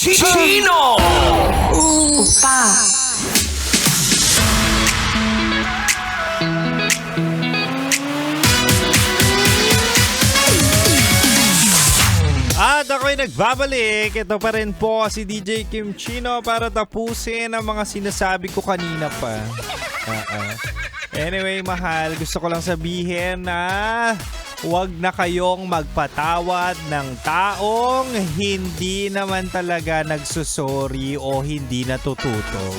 Chino! Opa. At ako'y nagbabalik. Ito pa rin po si DJ Kim Chino para tapusin ang mga sinasabi ko kanina pa. Anyway, mahal, gusto ko lang sabihin na huwag na kayong magpatawad ng taong hindi naman talaga nagsusorry o hindi natututo.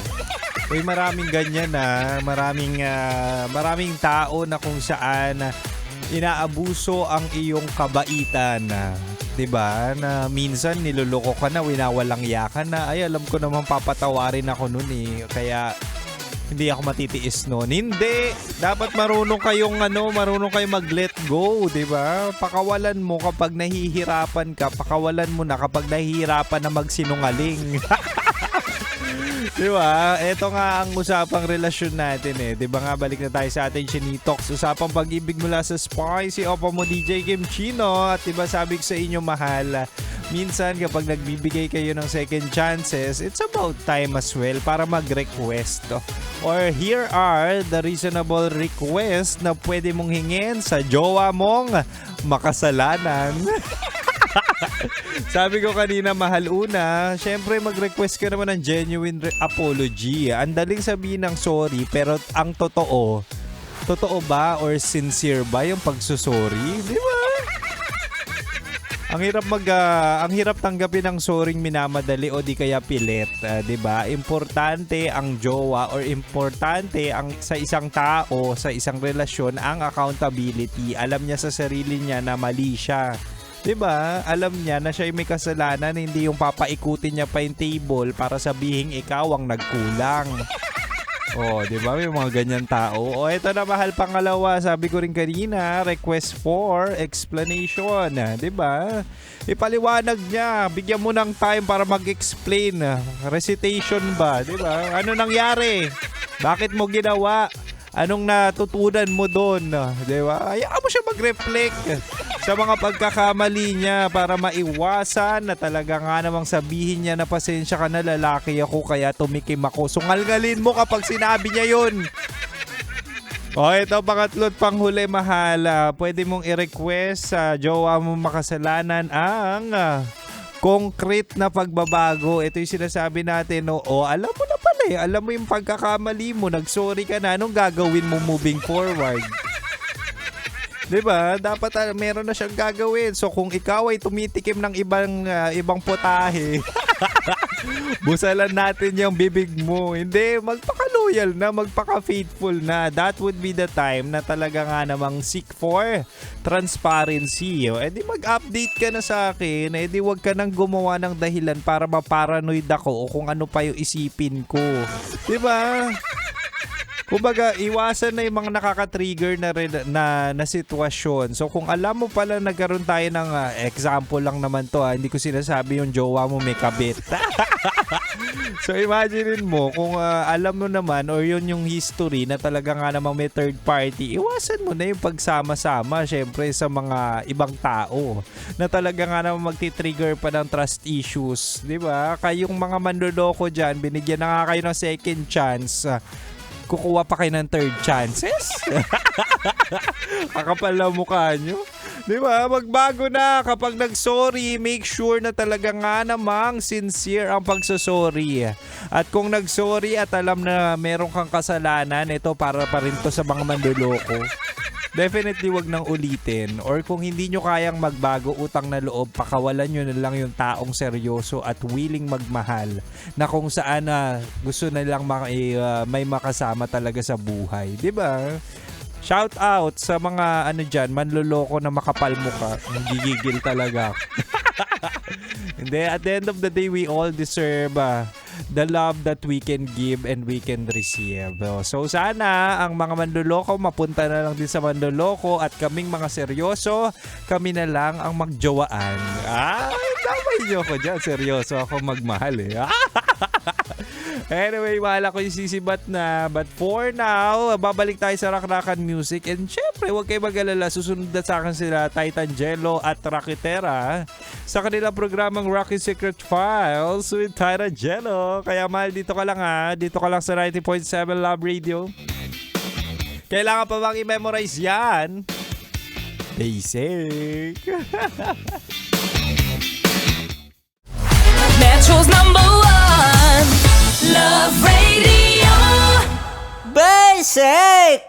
Uy, maraming ganyan na. Maraming tao na kung saan inaabuso ang iyong kabaitan. 'Di ba? Na minsan niloloko ka na, winawalang ya ka na. Ay, alam ko naman papatawarin ako noon eh. Kaya hindi ako matitiis noon. Hindi. Dapat marunong kayong mag-let go, 'di ba? Pakawalan mo kapag nahihirapan ka. Pakawalan mo na kapag nahihirapan na magsinungaling. Di ba? Ito nga ang usapang relasyon natin eh. Di ba nga, balik na tayo sa ating Chinitox. Usapang pag-ibig mula sa Spicy Opa mo DJ Kim Chino. At di ba sabi ko sa inyo, mahal, minsan kapag nagbibigay kayo ng second chances, it's about time as well para mag-request. Or here are the reasonable request na pwede mong hingin sa jowa mong makasalanan. Sabi ko kanina, mahal, una, syempre mag-request ka naman ng genuine apology. Ang daling sabihin ng sorry, pero ang totoo ba or sincere ba yung pagsusorry? Di ba? Ang hirap tanggapin ng sorryng minamadali o di kaya pilit, 'di ba? Importante ang jowa or importante ang sa isang tao, sa isang relasyon, ang accountability. Alam niya sa sarili niya na mali siya. 'Di ba? Alam niya na siya may kasalanan, hindi yung papaikutin niya pa yung table para sabihin ikaw ang nagkulang. Oh, 'di ba? May mga ganyan tao. Oh, ito na, mahal, pangalawa, sabi ko rin kanina, request for explanation, 'di ba? Ipaliwanag niya, bigyan mo ng time para mag-explain. Recitation ba, 'di ba? Ano nangyari? Bakit mo ginawa? Anong natutunan mo doon? Di ba? Hayaan mo siya mag-reflect sa mga pagkakamali niya para maiwasan na talaga nga namang sabihin niya na pasensya ka na, lalaki ako kaya tumikim ako. Sungalgalin mo kapag sinabi niya yun. O, ito pangatlo at panghuli, mahal. Pwede mong i-request sa jowa mo makasalanan ang concrete na pagbabago. Ito yung sinasabi natin, alam mo na pala eh. Alam mo yung pagkakamali mo, nag-sorry ka na, anong gagawin mo moving forward? Diba? Dapat meron na siyang gagawin. So kung ikaw ay tumitikim ng ibang putahe, busalan natin yung bibig mo. Hindi, magpaka-loyal na, magpaka-faithful na. That would be the time na talaga nga namang seek for transparency. Eh di mag-update ka na sa akin. Eh di wag ka nang gumawa ng dahilan para maparanoid ako o kung ano pa yung isipin ko. Diba? Kumbaga, iwasan na yung mga nakaka-trigger na sitwasyon. So, kung alam mo pala nagkaroon tayo ng example lang naman to, hindi ko sinasabi yung jowa mo may kabit. So, imaginein mo, kung alam mo naman or yun yung history na talaga nga namang may third party, iwasan mo na yung pagsama-sama, syempre, sa mga ibang tao na talaga nga namang magti-trigger pa ng trust issues. Diba? Kayong mga manloloko dyan, binigyan na nga kayo ng second chance, kukuha pa kayo ng third chances? Kakapal na mukha nyo. Di ba? Magbago na. Kapag nag-sorry, make sure na talaga nga namang sincere ang pagsasorry. At kung nag-sorry at alam na meron kang kasalanan, ito para pa rin to sa mga manduloko. Definitely wag nang ulitin. Or kung hindi nyo kayang magbago, utang na loob, pakawalan nyo na lang yung taong seryoso at willing magmahal na kung saan gusto na lang may makasama talaga sa buhay. Diba? Shout out sa mga dyan, manloloko na makapal mukha. Gigigil talaga. Hindi, at the end of the day, we all deserve the love that we can give and we can receive. So sana ang mga manloloko mapunta na lang din sa manloloko at kaming mga seryoso, kami na lang ang magjowaan. Ay, damay niyo ko dyan. Seryoso ako magmahal eh. Anyway, wala ko yung sisibat na. But for now, babalik tayo sa Rakrakan Music. And syempre, huwag kayo mag-alala. Susunod na sa akin sila Titan Jello at Rakitera sa kanilang programang Rocky Secret Files with Titan Jello. Kaya mahal, dito ka lang ha. Dito ka lang sa 90.7 Love Radio. Kailangan pa bang i-memorize yan? Basic. Metro's #1 Love Radio. Basic!